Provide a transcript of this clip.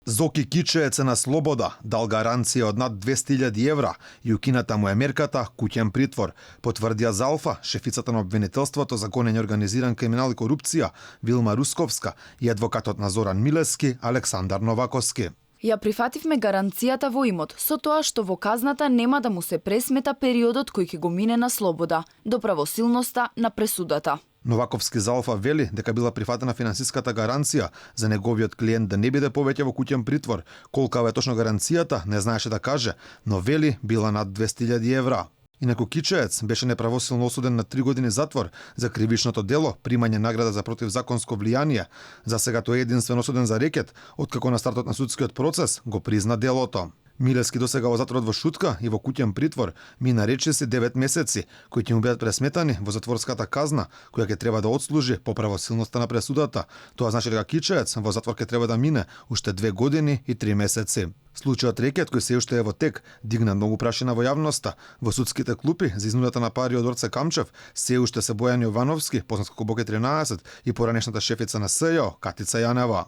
Зоки Кичеец е на слобода, дал гаранција од над 200.000 евра и укината му е мерката куќен притвор, потврдија за Алфа шефицата на обвинителството за гонење организиран криминал и корупција Вилма Русковска и адвокатот на Зоран Милевски Александар Новаковски. Ја прифативме гаранцијата во имот, со тоа што во казната нема да му се пресмета периодот кој ќе го мине на слобода, до правосилноста на пресудата. Новаковски за Алфа вели дека била прифатена финансиската гаранција за неговиот клиент да не биде повеќе во куќен притвор. Колкава е точно гаранцијата, не знаеше да каже, но вели била над 200.000 евра. Инаку Кичеец беше неправосилно осуден на 3 години затвор за кривичното дело примање награда за противзаконско влијание. За сега тој е единствен осуден за рекет, откако на стартот на судскиот процес го призна делото. Милевски досега во затворот во Шутка и во куќен притвор мина речиси 9 месеци, кои ќе му бидат пресметани во затворската казна, која ќе треба да отслужи по правосилноста на пресудата. Тоа значи дека Кичеец во затвор ќе треба да мине уште 2 години и 3 месеци. Случајот рекет, кој се уште е во тек, дигна многу прашина во јавноста. Во судските клупи за изнудата на пари од Орце Камчев се уште се Бојан Јовановски, познат како Боке 13, и поранешната шефица на СЈО Катица Јанева.